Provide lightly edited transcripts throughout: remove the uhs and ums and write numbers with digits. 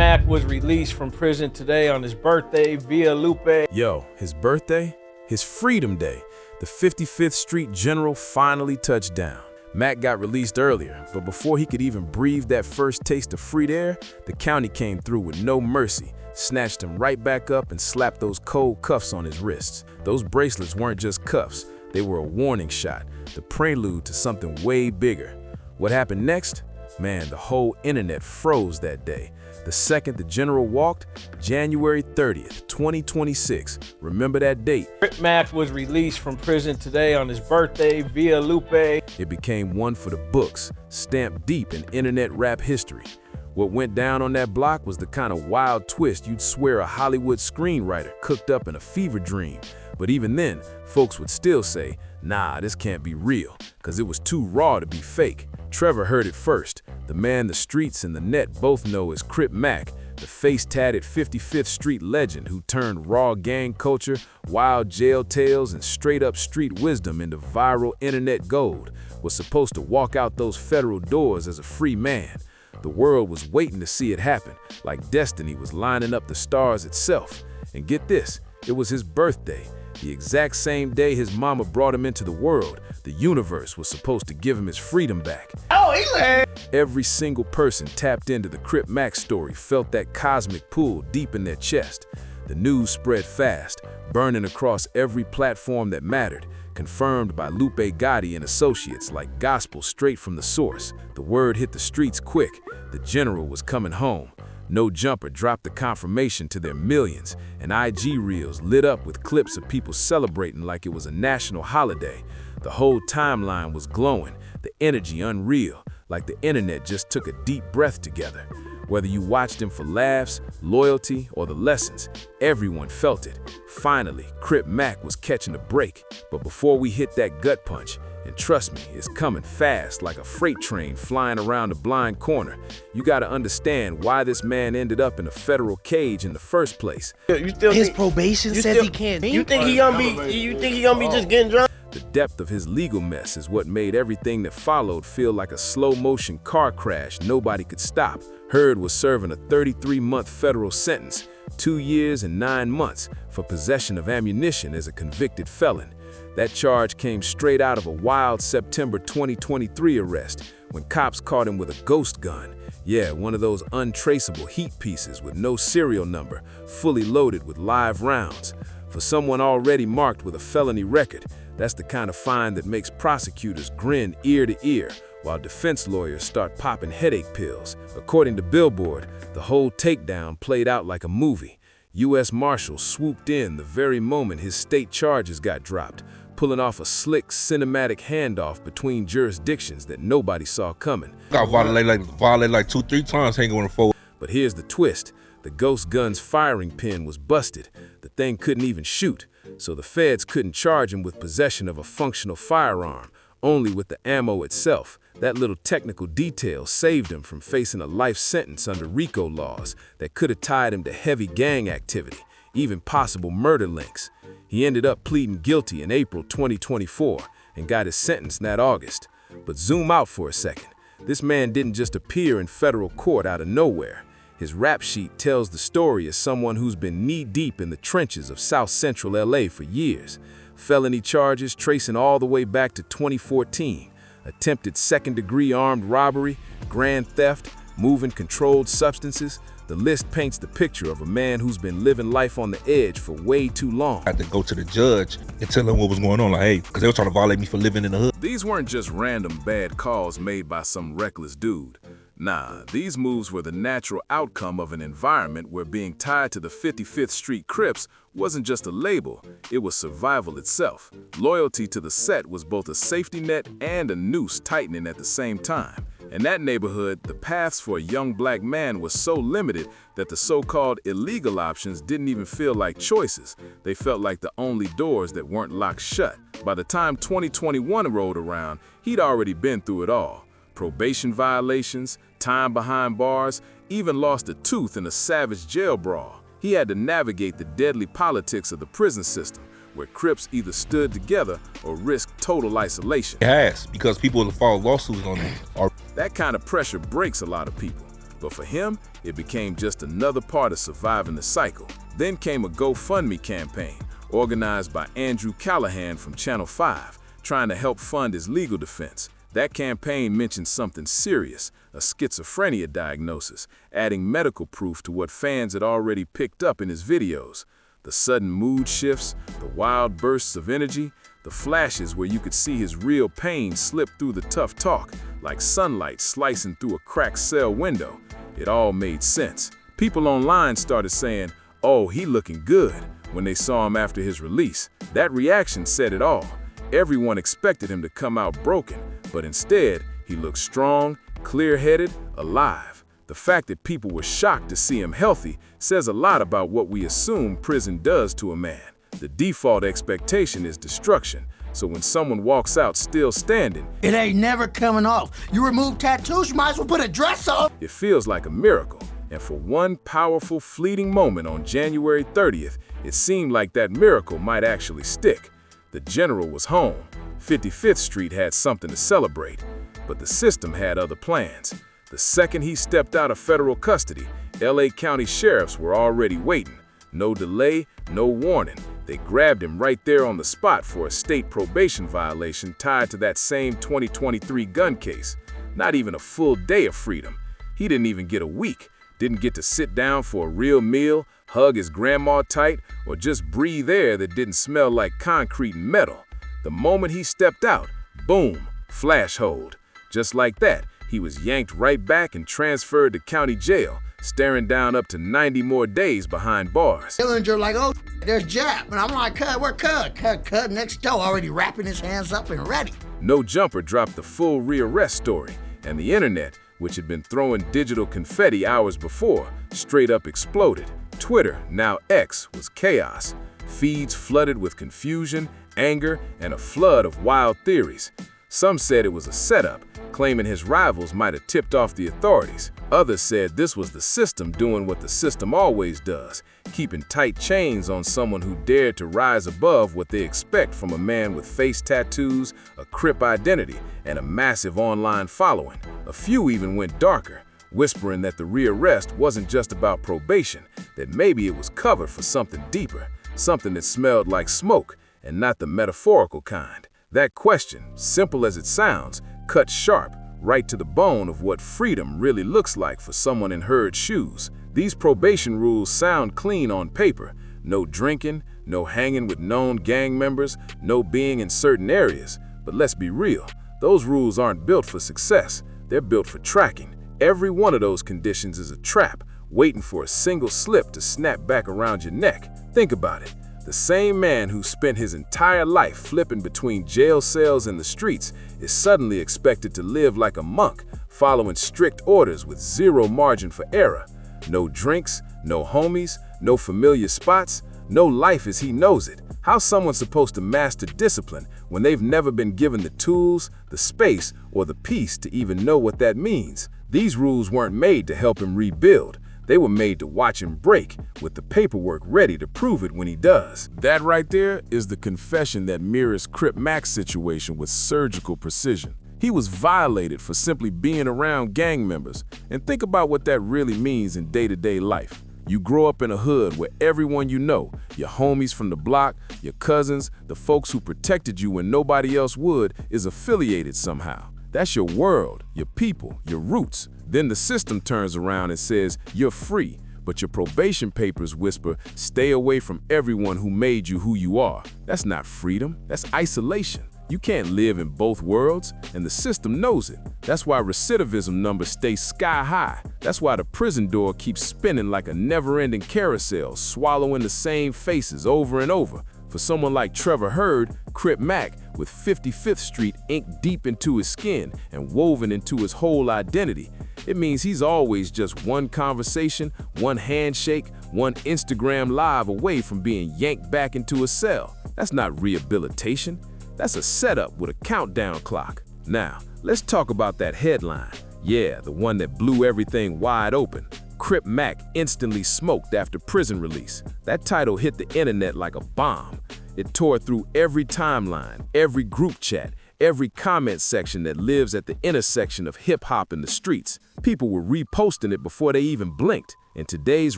Mac was released from prison today on his birthday via Lupe. Yo, his birthday? His Freedom Day. The 55th Street General finally touched down. Mac got released earlier, but before he could even breathe that first taste of freed air, the county came through with no mercy, snatched him right back up and slapped those cold cuffs on his wrists. Those bracelets weren't just cuffs, they were a warning shot, the prelude to something way bigger. What happened next? Man, the whole internet froze that day. The second the general walked, January 30th, 2026. Remember that date? Crip Mac was released from prison today on his birthday via Lupe. It became one for the books, stamped deep in internet rap history. What went down on that block was the kind of wild twist you'd swear a Hollywood screenwriter cooked up in a fever dream. But even then, folks would still say, nah, this can't be real, because it was too raw to be fake. Trevor heard it first. The man the streets and the net both know as Crip Mac, the face-tatted 55th Street legend who turned raw gang culture, wild jail tales, and straight-up street wisdom into viral internet gold, was supposed to walk out those federal doors as a free man. The world was waiting to see it happen, like destiny was lining up the stars itself. And get this, it was his birthday. The exact same day his mama brought him into the world, the universe was supposed to give him his freedom back. Oh, he like... Every single person tapped into the Crip Mac story felt that cosmic pull deep in their chest. The news spread fast, burning across every platform that mattered, confirmed by Lupe Gotti and associates like gospel straight from the source. The word hit the streets quick. The general was coming home. No Jumper dropped the confirmation to their millions, and IG reels lit up with clips of people celebrating like it was a national holiday. The whole timeline was glowing, the energy unreal, like the internet just took a deep breath together. Whether you watched him for laughs, loyalty, or the lessons, everyone felt it. Finally, Crip Mac was catching a break, but before we hit that gut punch, and trust me, it's coming fast like a freight train flying around a blind corner, you gotta understand why this man ended up in a federal cage in the first place. His probation says he can't. You think he gonna be just getting drunk? The depth of his legal mess is what made everything that followed feel like a slow-motion car crash nobody could stop. Heard was serving a 33-month federal sentence, 2 years and 9 months, for possession of ammunition as a convicted felon. That charge came straight out of a wild September 2023 arrest when cops caught him with a ghost gun. Yeah, one of those untraceable heat pieces with no serial number, fully loaded with live rounds. For someone already marked with a felony record, that's the kind of find that makes prosecutors grin ear to ear, while defense lawyers start popping headache pills. According to Billboard, the whole takedown played out like a movie. U.S. Marshals swooped in the very moment his state charges got dropped, pulling off a slick cinematic handoff between jurisdictions that nobody saw coming. Got violated like 2-3 times hanging on the phone. But here's the twist. The ghost gun's firing pin was busted. The thing couldn't even shoot, so the feds couldn't charge him with possession of a functional firearm, only with the ammo itself. That little technical detail saved him from facing a life sentence under RICO laws that could have tied him to heavy gang activity, even possible murder links. He ended up pleading guilty in April 2024 and got his sentence that August. But zoom out for a second. This man didn't just appear in federal court out of nowhere. His rap sheet tells the story as someone who's been knee-deep in the trenches of South Central LA for years. Felony charges tracing all the way back to 2014. Attempted second-degree armed robbery, grand theft, moving controlled substances. The list paints the picture of a man who's been living life on the edge for way too long. I had to go to the judge and tell him what was going on, like, hey, because they were trying to violate me for living in the hood. These weren't just random bad calls made by some reckless dude. Nah, these moves were the natural outcome of an environment where being tied to the 55th Street Crips wasn't just a label, it was survival itself. Loyalty to the set was both a safety net and a noose tightening at the same time. In that neighborhood, the paths for a young black man were so limited that the so-called illegal options didn't even feel like choices. They felt like the only doors that weren't locked shut. By the time 2021 rolled around, he'd already been through it all. Probation violations, time behind bars, even lost a tooth in a savage jail brawl. He had to navigate the deadly politics of the prison system, where Crips either stood together or risked total isolation. It has, because people will file lawsuits on it. That kind of pressure breaks a lot of people. But for him, it became just another part of surviving the cycle. Then came a GoFundMe campaign, organized by Andrew Callahan from Channel 5, trying to help fund his legal defense. That campaign mentioned something serious, a schizophrenia diagnosis, adding medical proof to what fans had already picked up in his videos. The sudden mood shifts, the wild bursts of energy, the flashes where you could see his real pain slip through the tough talk, like sunlight slicing through a cracked cell window. It all made sense. People online started saying, "Oh, he looking good," when they saw him after his release. That reaction said it all. Everyone expected him to come out broken, but instead, he looked strong, clear-headed, alive. The fact that people were shocked to see him healthy says a lot about what we assume prison does to a man. The default expectation is destruction, so when someone walks out still standing, it ain't never coming off. You remove tattoos, you might as well put a dress on. It feels like a miracle. And for one powerful, fleeting moment on January 30th, it seemed like that miracle might actually stick. The general was home. 55th Street had something to celebrate, but the system had other plans. The second he stepped out of federal custody, LA County sheriffs were already waiting. No delay, no warning. They grabbed him right there on the spot for a state probation violation tied to that same 2023 gun case. Not even a full day of freedom. He didn't even get a week. Didn't get to sit down for a real meal, hug his grandma tight, or just breathe air that didn't smell like concrete and metal. The moment he stepped out, boom, flash hold. Just like that, he was yanked right back and transferred to county jail, staring down up to 90 more days behind bars. Dillinger like, "Oh, there's Jap." And I'm like, "Cud, where Cud?" Cud next door, already wrapping his hands up and ready. No Jumper dropped the full rearrest story, and the internet, which had been throwing digital confetti hours before, straight up exploded. Twitter, now X, was chaos. Feeds flooded with confusion, anger, and a flood of wild theories. Some said it was a setup, claiming his rivals might have tipped off the authorities. Others said this was the system doing what the system always does, keeping tight chains on someone who dared to rise above what they expect from a man with face tattoos, a Crip identity, and a massive online following. A few even went darker, whispering that the rearrest wasn't just about probation, that maybe it was covered for something deeper, something that smelled like smoke, and not the metaphorical kind. That question, simple as it sounds, cut sharp, right to the bone of what freedom really looks like for someone in Hurd's shoes. These probation rules sound clean on paper. No drinking, no hanging with known gang members, no being in certain areas. But let's be real, those rules aren't built for success. They're built for tracking. Every one of those conditions is a trap, waiting for a single slip to snap back around your neck. Think about it. The same man who spent his entire life flipping between jail cells and the streets is suddenly expected to live like a monk, following strict orders with zero margin for error. No drinks, no homies, no familiar spots, no life as he knows it. How's someone supposed to master discipline when they've never been given the tools, the space, or the peace to even know what that means? These rules weren't made to help him rebuild. They were made to watch him break, with the paperwork ready to prove it when he does. That right there is the confession that mirrors Crip Mac's situation with surgical precision. He was violated for simply being around gang members. And think about what that really means in day-to-day life. You grow up in a hood where everyone you know, your homies from the block, your cousins, the folks who protected you when nobody else would, is affiliated somehow. That's your world, your people, your roots. Then the system turns around and says, you're free, but your probation papers whisper, stay away from everyone who made you who you are. That's not freedom, that's isolation. You can't live in both worlds, and the system knows it. That's why recidivism numbers stay sky high. That's why the prison door keeps spinning like a never-ending carousel, swallowing the same faces over and over. For someone like Trevor Hurd, Crip Mac, with 55th Street inked deep into his skin and woven into his whole identity, it means he's always just one conversation, one handshake, one Instagram live away from being yanked back into a cell. That's not rehabilitation. That's a setup with a countdown clock. Now, let's talk about that headline. Yeah, the one that blew everything wide open. Crip Mac instantly smoked after prison release. That title hit the internet like a bomb. It tore through every timeline, every group chat, every comment section that lives at the intersection of hip-hop and the streets. People were reposting it before they even blinked. In today's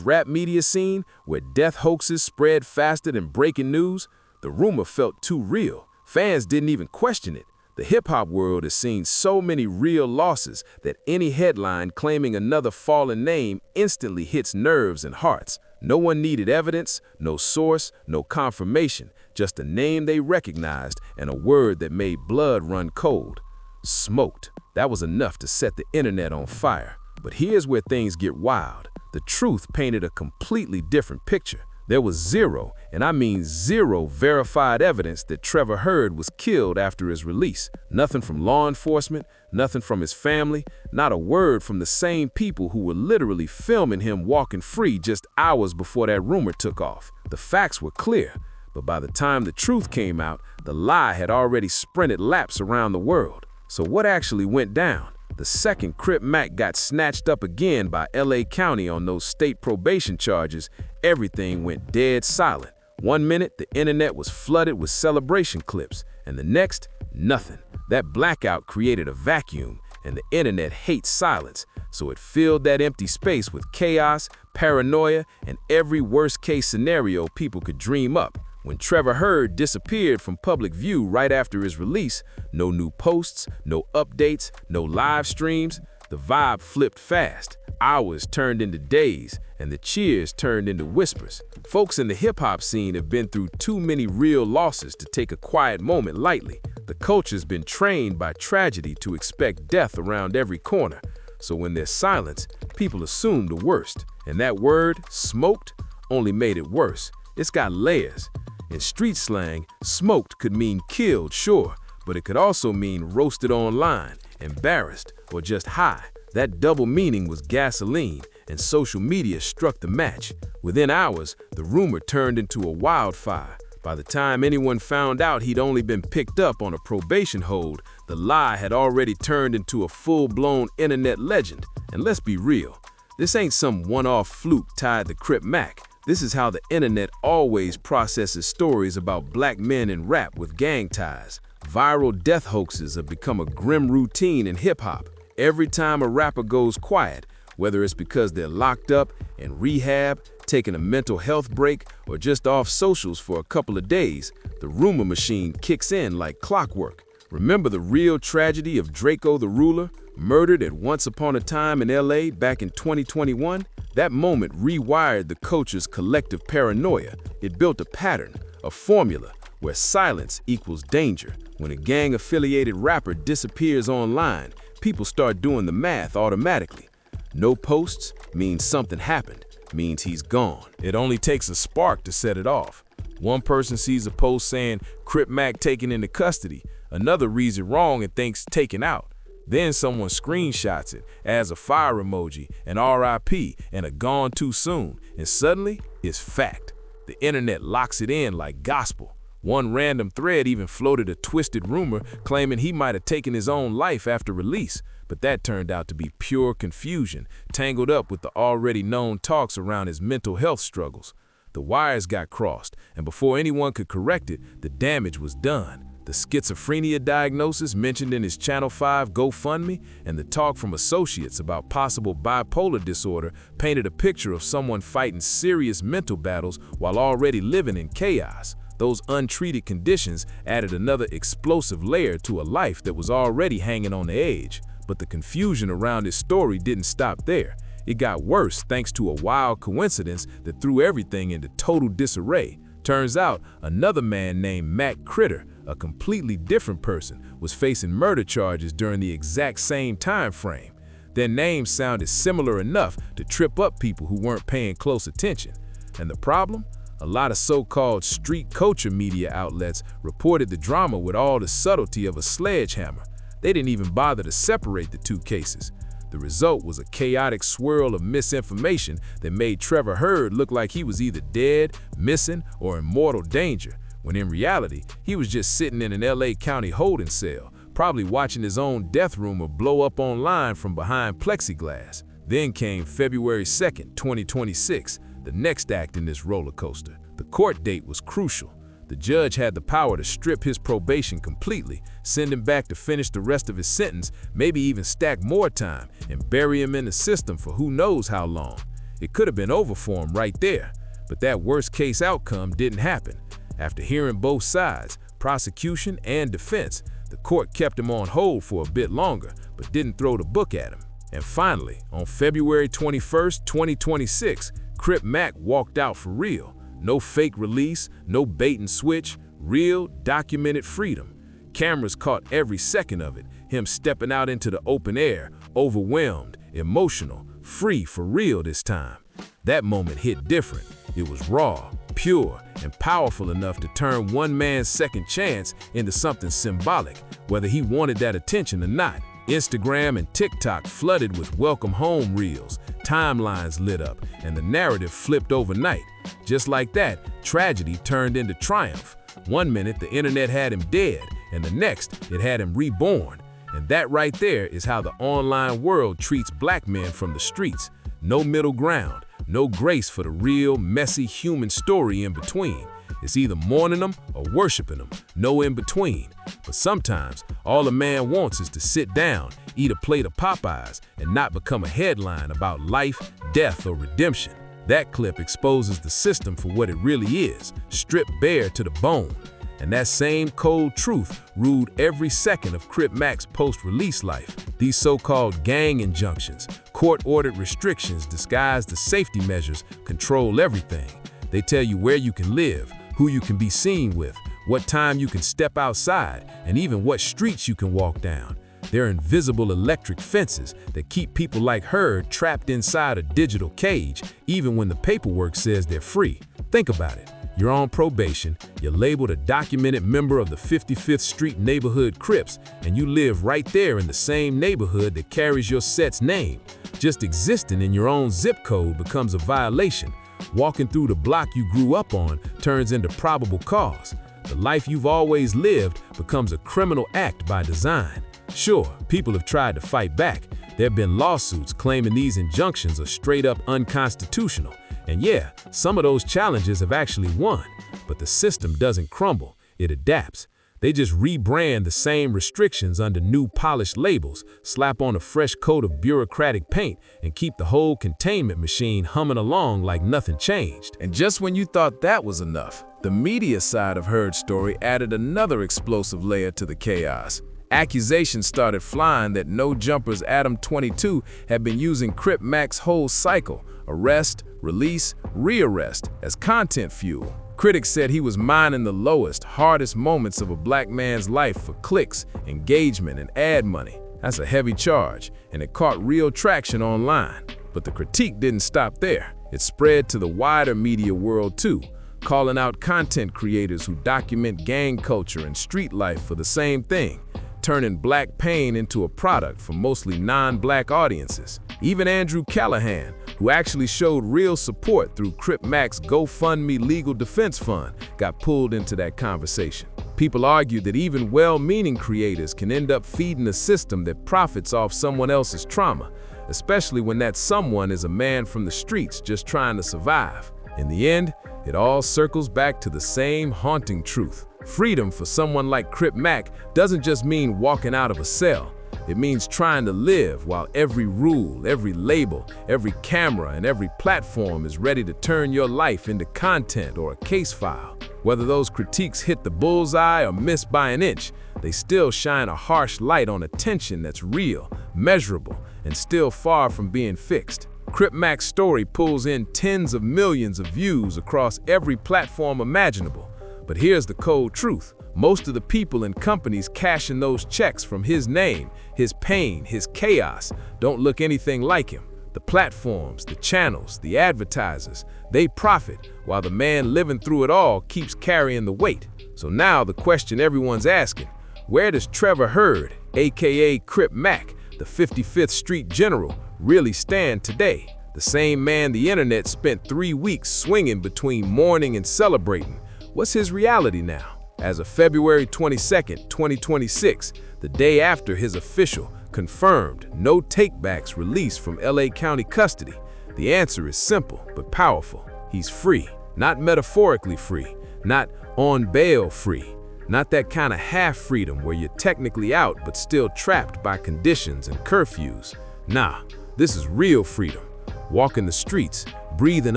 rap media scene, where death hoaxes spread faster than breaking news, the rumor felt too real. Fans didn't even question it. The hip-hop world has seen so many real losses that any headline claiming another fallen name instantly hits nerves and hearts. No one needed evidence, no source, no confirmation, just a name they recognized and a word that made blood run cold. Smoked. That was enough to set the internet on fire. But here's where things get wild. The truth painted a completely different picture. There was zero, and I mean zero, verified evidence that Trevor Hurd was killed after his release. Nothing from law enforcement, nothing from his family, not a word from the same people who were literally filming him walking free just hours before that rumor took off. The facts were clear, but by the time the truth came out, the lie had already sprinted laps around the world. So what actually went down? The second Crip Mac got snatched up again by LA County on those state probation charges, everything went dead silent. One minute, the internet was flooded with celebration clips, and the next, nothing. That blackout created a vacuum, and the internet hates silence, so it filled that empty space with chaos, paranoia, and every worst-case scenario people could dream up. When Trevor Hurd disappeared from public view right after his release, no new posts, no updates, no live streams, the vibe flipped fast. Hours turned into days, and the cheers turned into whispers. Folks in the hip-hop scene have been through too many real losses to take a quiet moment lightly. The culture's been trained by tragedy to expect death around every corner. So when there's silence, people assume the worst. And that word, smoked, only made it worse. It's got layers. In street slang, smoked could mean killed, sure, but it could also mean roasted online, embarrassed, or just high. That double meaning was gasoline, and social media struck the match. Within hours, the rumor turned into a wildfire. By the time anyone found out he'd only been picked up on a probation hold, the lie had already turned into a full-blown internet legend. And let's be real, this ain't some one-off fluke tied to Crip Mac. This is how the internet always processes stories about black men in rap with gang ties. Viral death hoaxes have become a grim routine in hip-hop. Every time a rapper goes quiet, whether it's because they're locked up, in rehab, taking a mental health break, or just off socials for a couple of days, the rumor machine kicks in like clockwork. Remember the real tragedy of Draco the Ruler, murdered at Once Upon a Time in LA back in 2021? That moment rewired the culture's collective paranoia. It built a pattern, a formula, where silence equals danger. When a gang-affiliated rapper disappears online, people start doing the math automatically. No posts means something happened, means he's gone. It only takes a spark to set it off. One person sees a post saying Crip Mac taken into custody, another reads it wrong and thinks taken out. Then someone screenshots it, adds a fire emoji, an RIP, and a gone too soon, and suddenly it's fact. The internet locks it in like gospel. One random thread even floated a twisted rumor claiming he might have taken his own life after release, but that turned out to be pure confusion, tangled up with the already known talks around his mental health struggles. The wires got crossed, and before anyone could correct it, the damage was done. The schizophrenia diagnosis mentioned in his Channel 5 GoFundMe and the talk from associates about possible bipolar disorder painted a picture of someone fighting serious mental battles while already living in chaos. Those untreated conditions added another explosive layer to a life that was already hanging on the edge. But the confusion around his story didn't stop there. It got worse thanks to a wild coincidence that threw everything into total disarray. Turns out, another man named Matt Critter, a completely different person, was facing murder charges during the exact same time frame. Their names sounded similar enough to trip up people who weren't paying close attention. And the problem? A lot of so-called street culture media outlets reported the drama with all the subtlety of a sledgehammer. They didn't even bother to separate the two cases. The result was a chaotic swirl of misinformation that made Trevor Hurd look like he was either dead, missing, or in mortal danger, when in reality, he was just sitting in an LA County holding cell, probably watching his own death rumor blow up online from behind plexiglass. Then came February 2nd, 2026, the next act in this roller coaster. The court date was crucial. The judge had the power to strip his probation completely, send him back to finish the rest of his sentence, maybe even stack more time and bury him in the system for who knows how long. It could have been over for him right there, but that worst-case outcome didn't happen. After hearing both sides, prosecution and defense, the court kept him on hold for a bit longer, but didn't throw the book at him. And finally, on February 21st, 2026, Crip Mac walked out for real. No fake release, no bait and switch, real, documented freedom. Cameras caught every second of it, him stepping out into the open air, overwhelmed, emotional, free for real this time. That moment hit different. It was raw, pure, and powerful enough to turn one man's second chance into something symbolic, whether he wanted that attention or not. Instagram and TikTok flooded with welcome home reels, timelines lit up, and the narrative flipped overnight. Just like that, tragedy turned into triumph. One minute the internet had him dead, and the next it had him reborn. And that right there is how the online world treats black men from the streets. No middle ground, no grace for the real, messy human story in between. It's either mourning them or worshiping them, no in between. But sometimes, all a man wants is to sit down, eat a plate of Popeyes, and not become a headline about life, death, or redemption. That clip exposes the system for what it really is, stripped bare to the bone. And that same cold truth ruled every second of Crip Mac's post-release life. These so-called gang injunctions, court-ordered restrictions disguised as safety measures, control everything. They tell you where you can live, who you can be seen with, what time you can step outside, and even what streets you can walk down. They're invisible electric fences that keep people like her trapped inside a digital cage, even when the paperwork says they're free. Think about it. You're on probation, you're labeled a documented member of the 55th Street neighborhood Crips, and you live right there in the same neighborhood that carries your set's name. Just existing in your own zip code becomes a violation. Walking through the block you grew up on turns into probable cause. The life you've always lived becomes a criminal act by design. Sure, people have tried to fight back. There have been lawsuits claiming these injunctions are straight up unconstitutional. And yeah, some of those challenges have actually won. But the system doesn't crumble, it adapts. They just rebrand the same restrictions under new polished labels, slap on a fresh coat of bureaucratic paint, and keep the whole containment machine humming along like nothing changed. And just when you thought that was enough, the media side of Heard's story added another explosive layer to the chaos. Accusations started flying that No Jumper's Adam 22 had been using Crip Mac's whole cycle, arrest, release, rearrest, as content fuel. Critics said he was mining the lowest, hardest moments of a black man's life for clicks, engagement, and ad money. That's a heavy charge, and it caught real traction online. But the critique didn't stop there. It spread to the wider media world too, calling out content creators who document gang culture and street life for the same thing, turning black pain into a product for mostly non-black audiences. Even Andrew Callahan, who actually showed real support through Crip Mac's GoFundMe legal defense fund, got pulled into that conversation. People argued that even well-meaning creators can end up feeding a system that profits off someone else's trauma, especially when that someone is a man from the streets just trying to survive. In the end, it all circles back to the same haunting truth. Freedom for someone like Crip Mac doesn't just mean walking out of a cell. It means trying to live while every rule, every label, every camera, and every platform is ready to turn your life into content or a case file. Whether those critiques hit the bullseye or miss by an inch, they still shine a harsh light on a tension that's real, measurable, and still far from being fixed. Crip Mac's story pulls in tens of millions of views across every platform imaginable. But here's the cold truth. Most of the people and companies cashing those checks from his name, his pain, his chaos, don't look anything like him. The platforms, the channels, the advertisers, they profit, while the man living through it all keeps carrying the weight. So now the question everyone's asking, where does Trevor Heard, aka Crip Mac, the 55th Street General, really stand today? The same man the internet spent 3 weeks swinging between mourning and celebrating. What's his reality now? As of February 22, 2026, the day after his official, confirmed, no takebacks release from LA County custody, the answer is simple but powerful. He's free. Not metaphorically free, Not on bail free, not that kind of half freedom where you're technically out but still trapped by conditions and curfews. Nah, this is real freedom. Walking the streets, breathing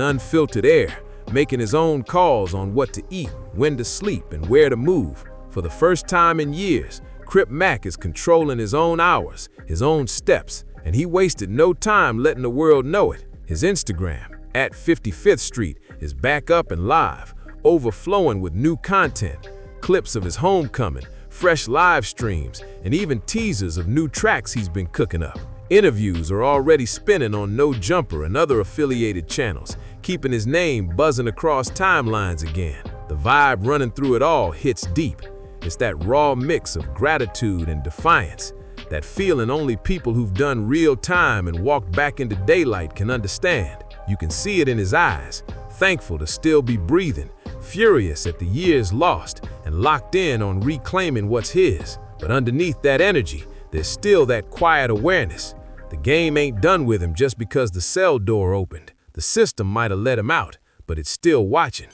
unfiltered air, making his own calls on what to eat, when to sleep, and where to move. For the first time in years, Crip Mac is controlling his own hours, his own steps, and he wasted no time letting the world know it. His Instagram, at 55th Street, is back up and live, overflowing with new content, clips of his homecoming, fresh live streams, and even teasers of new tracks he's been cooking up. Interviews are already spinning on No Jumper and other affiliated channels, keeping his name buzzing across timelines again. The vibe running through it all hits deep. It's that raw mix of gratitude and defiance, that feeling only people who've done real time and walked back into daylight can understand. You can see it in his eyes, thankful to still be breathing, furious at the years lost, and locked in on reclaiming what's his. But underneath that energy, there's still that quiet awareness. The game ain't done with him just because the cell door opened. The system might have let him out, but it's still watching.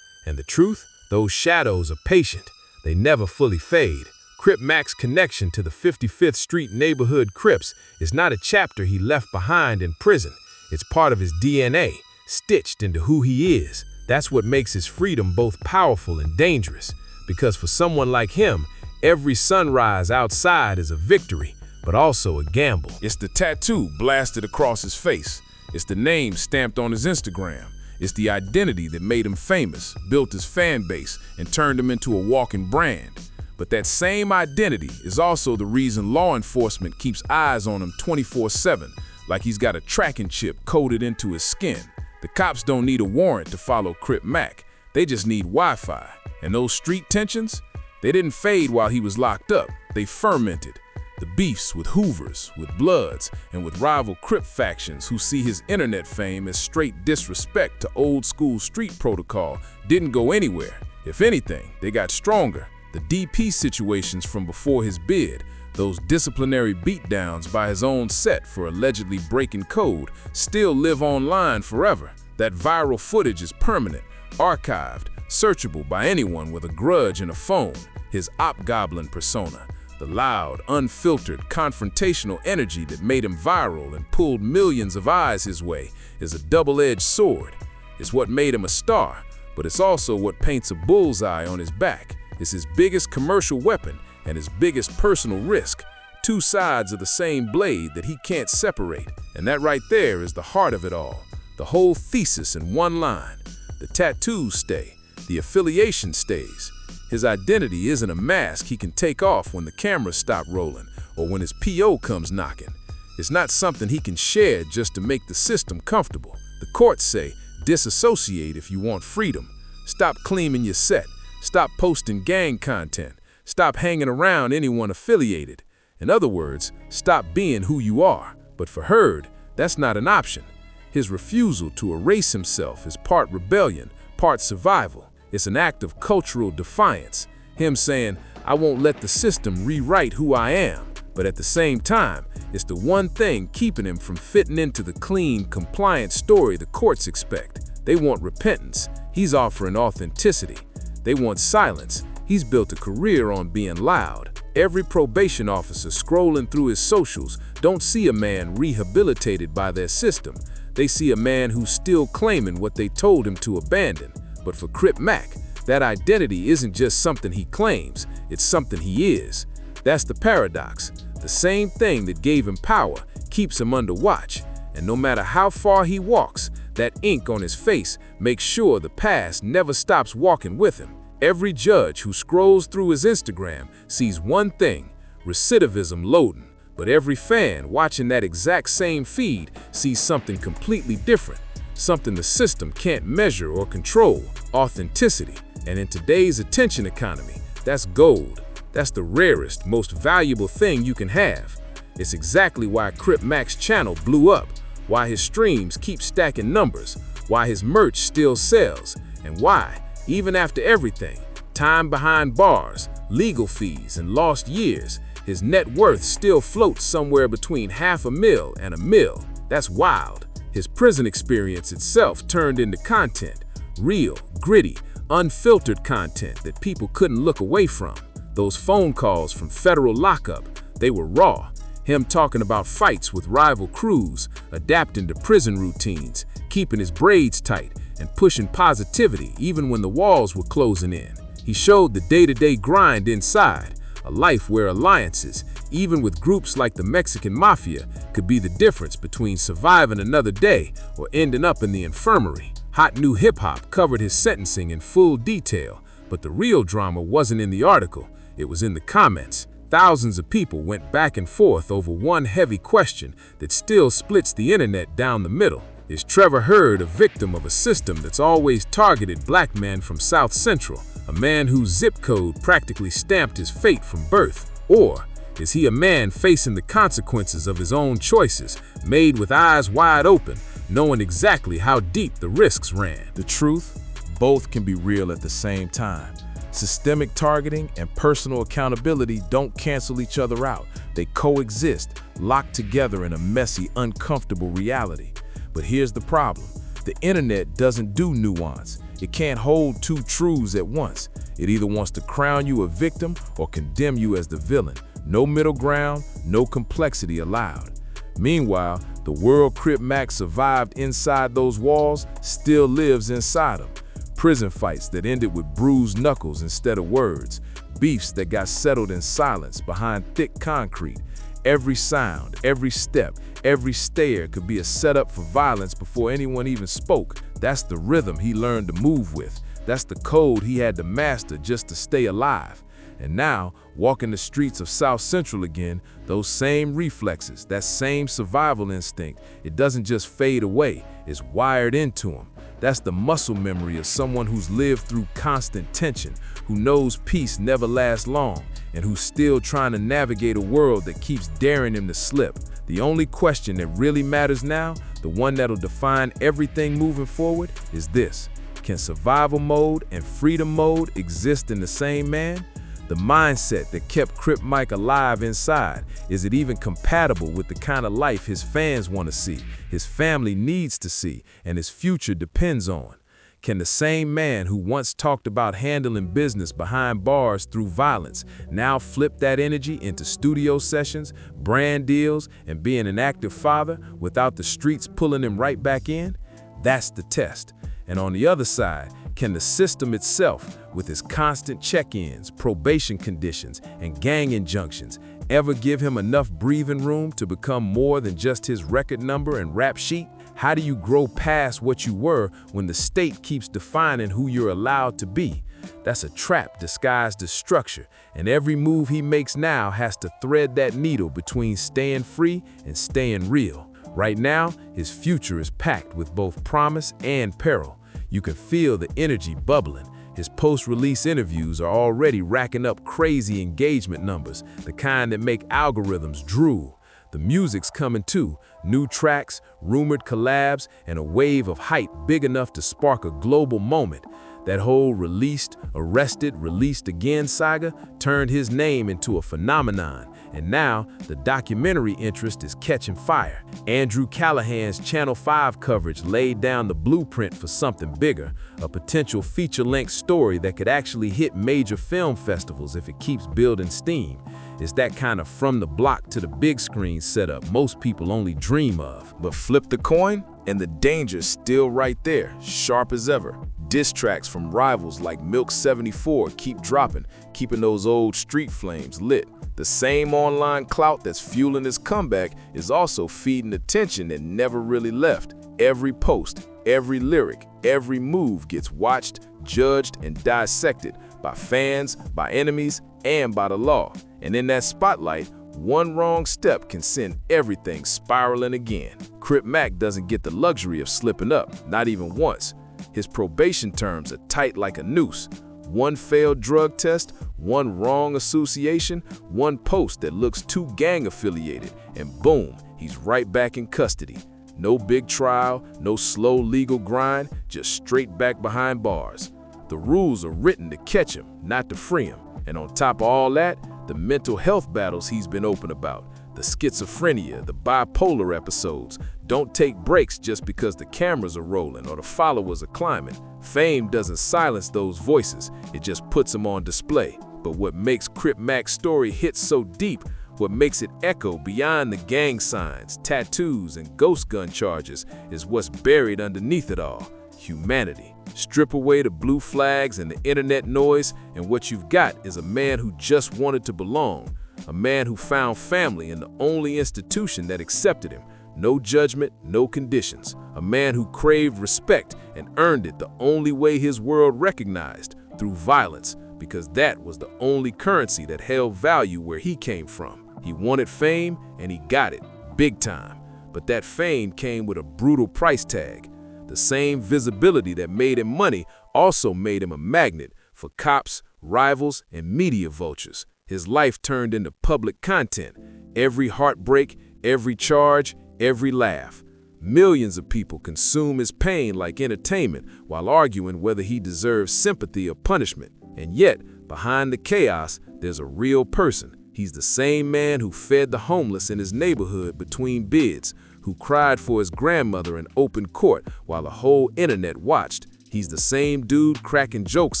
And the truth? Those shadows are patient. They never fully fade. Crip Mac's connection to the 55th Street neighborhood Crips is not a chapter he left behind in prison. It's part of his DNA, stitched into who he is. That's what makes his freedom both powerful and dangerous. Because for someone like him, every sunrise outside is a victory, but also a gamble. It's the tattoo blasted across his face. It's the name stamped on his Instagram. It's the identity that made him famous, built his fan base, and turned him into a walking brand. But that same identity is also the reason law enforcement keeps eyes on him 24/7, like he's got a tracking chip coded into his skin. The cops don't need a warrant to follow Crip Mac. They just need Wi-Fi. And those street tensions, they didn't fade while he was locked up. They fermented. The beefs with Hoovers, with Bloods, and with rival Crip factions who see his internet fame as straight disrespect to old-school street protocol didn't go anywhere. If anything, they got stronger. The DP situations from before his bid, those disciplinary beatdowns by his own set for allegedly breaking code, still live online forever. That viral footage is permanent, archived, searchable by anyone with a grudge and a phone. His op-goblin persona, the loud, unfiltered, confrontational energy that made him viral and pulled millions of eyes his way, is a double-edged sword. It's what made him a star, but it's also what paints a bullseye on his back. It's his biggest commercial weapon and his biggest personal risk. Two sides of the same blade that he can't separate. And that right there is the heart of it all. The whole thesis in one line. The tattoos stay. The affiliation stays. His identity isn't a mask he can take off when the cameras stop rolling or when his PO comes knocking. It's not something he can share just to make the system comfortable. The courts say, disassociate if you want freedom. Stop claiming your set. Stop posting gang content. Stop hanging around anyone affiliated. In other words, stop being who you are. But for Heard, that's not an option. His refusal to erase himself is part rebellion, part survival. It's an act of cultural defiance. Him saying, I won't let the system rewrite who I am. But at the same time, it's the one thing keeping him from fitting into the clean, compliant story the courts expect. They want repentance. He's offering authenticity. They want silence. He's built a career on being loud. Every probation officer scrolling through his socials don't see a man rehabilitated by their system. They see a man who's still claiming what they told him to abandon. But for Crip Mac, that identity isn't just something he claims, it's something he is. That's the paradox. The same thing that gave him power keeps him under watch. And no matter how far he walks, that ink on his face makes sure the past never stops walking with him. Every judge who scrolls through his Instagram sees one thing, recidivism loading. But every fan watching that exact same feed sees something completely different, something the system can't measure or control, authenticity. And in today's attention economy, that's gold. That's the rarest, most valuable thing you can have. It's exactly why Crip Mac's channel blew up, why his streams keep stacking numbers, why his merch still sells, and why, even after everything, time behind bars, legal fees, and lost years, his net worth still floats somewhere between $500,000 and $1 million. That's wild. His prison experience itself turned into content. Real, gritty, unfiltered content that people couldn't look away from. Those phone calls from federal lockup, they were raw. Him talking about fights with rival crews, adapting to prison routines, keeping his braids tight, and pushing positivity even when the walls were closing in. He showed the day-to-day grind inside, a life where alliances, even with groups like the Mexican Mafia, could be the difference between surviving another day or ending up in the infirmary. Hot New Hip Hop covered his sentencing in full detail, but the real drama wasn't in the article, it was in the comments. Thousands of people went back and forth over one heavy question that still splits the internet down the middle. Is Trevor Hurd a victim of a system that's always targeted black men from South Central, a man whose zip code practically stamped his fate from birth? Or is he a man facing the consequences of his own choices, made with eyes wide open, knowing exactly how deep the risks ran? The truth, both can be real at the same time. Systemic targeting and personal accountability don't cancel each other out. They coexist, locked together in a messy, uncomfortable reality. But here's the problem. The internet doesn't do nuance. It can't hold two truths at once. It either wants to crown you a victim or condemn you as the villain. No middle ground, no complexity allowed. Meanwhile, the world Crip Mac survived inside those walls still lives inside him. Prison fights that ended with bruised knuckles instead of words. Beefs that got settled in silence behind thick concrete. Every sound, every step, every stare could be a setup for violence before anyone even spoke. That's the rhythm he learned to move with. That's the code he had to master just to stay alive. And now, walking the streets of South Central again, those same reflexes, that same survival instinct, it doesn't just fade away, it's wired into him. That's the muscle memory of someone who's lived through constant tension, who knows peace never lasts long, and who's still trying to navigate a world that keeps daring him to slip. The only question that really matters now, the one that'll define everything moving forward, is this: can survival mode and freedom mode exist in the same man? The mindset that kept Crip Mac alive inside, is it even compatible with the kind of life his fans want to see, his family needs to see, and his future depends on? Can the same man who once talked about handling business behind bars through violence now flip that energy into studio sessions, brand deals, and being an active father without the streets pulling him right back in? That's the test. And on the other side, can the system itself, with its constant check-ins, probation conditions, and gang injunctions, ever give him enough breathing room to become more than just his record number and rap sheet? How do you grow past what you were when the state keeps defining who you're allowed to be? That's a trap disguised as structure, and every move he makes now has to thread that needle between staying free and staying real. Right now, his future is packed with both promise and peril. You can feel the energy bubbling. His post-release interviews are already racking up crazy engagement numbers, the kind that make algorithms drool. The music's coming too, new tracks, rumored collabs, and a wave of hype big enough to spark a global moment. That whole released, arrested, released again saga turned his name into a phenomenon, and now the documentary interest is catching fire. Andrew Callahan's Channel 5 coverage laid down the blueprint for something bigger, a potential feature-length story that could actually hit major film festivals if it keeps building steam. It's that kind of from the block to the big screen setup most people only dream of. But flip the coin, and the danger's still right there, sharp as ever. Diss tracks from rivals like Milk 74 keep dropping, keeping those old street flames lit. The same online clout that's fueling his comeback is also feeding the tension that never really left. Every post, every lyric, every move gets watched, judged, and dissected by fans, by enemies, and by the law. And in that spotlight, one wrong step can send everything spiraling again. Crip Mac doesn't get the luxury of slipping up, not even once. His probation terms are tight like a noose. One failed drug test, one wrong association, one post that looks too gang affiliated, and boom, he's right back in custody. No big trial, no slow legal grind, just straight back behind bars. The rules are written to catch him, not to free him. And on top of all that, the mental health battles he's been open about. The schizophrenia, the bipolar episodes don't take breaks just because the cameras are rolling or the followers are climbing. Fame doesn't silence those voices, it just puts them on display. But what makes Crip Mac's story hit so deep, what makes it echo beyond the gang signs, tattoos, and ghost gun charges is what's buried underneath it all: humanity. Strip away the blue flags and the internet noise, and what you've got is a man who just wanted to belong, a man who found family in the only institution that accepted him. No judgment, no conditions. A man who craved respect and earned it the only way his world recognized, through violence, because that was the only currency that held value where he came from. He wanted fame, and he got it, big time. But that fame came with a brutal price tag. The same visibility that made him money also made him a magnet for cops, rivals, and media vultures. His life turned into public content. Every heartbreak, every charge, every laugh. Millions of people consume his pain like entertainment while arguing whether he deserves sympathy or punishment. And yet, behind the chaos, there's a real person. He's the same man who fed the homeless in his neighborhood between bids, who cried for his grandmother in open court while the whole internet watched. He's the same dude cracking jokes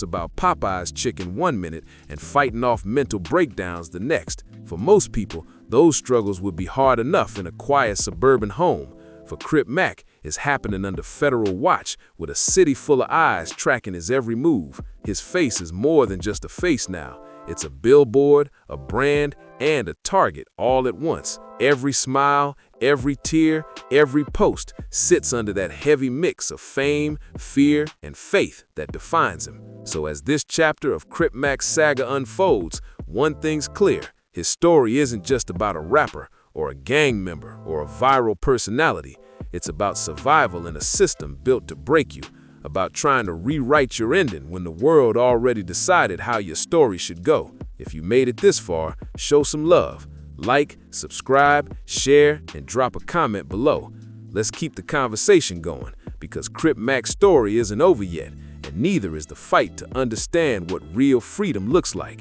about Popeye's chicken one minute and fighting off mental breakdowns the next. For most people, those struggles would be hard enough in a quiet suburban home. For Crip Mac, it's happening under federal watch with a city full of eyes tracking his every move. His face is more than just a face now. It's a billboard, a brand, and a target all at once. Every smile, every tear, every post sits under that heavy mix of fame, fear, and faith that defines him. So as this chapter of Crip Mac's saga unfolds, one thing's clear: his story isn't just about a rapper or a gang member or a viral personality. It's about survival in a system built to break you, about trying to rewrite your ending when the world already decided how your story should go. If you made it this far, show some love. Like, subscribe, share, and drop a comment below. Let's keep the conversation going, because Crip Mac's story isn't over yet, and neither is the fight to understand what real freedom looks like.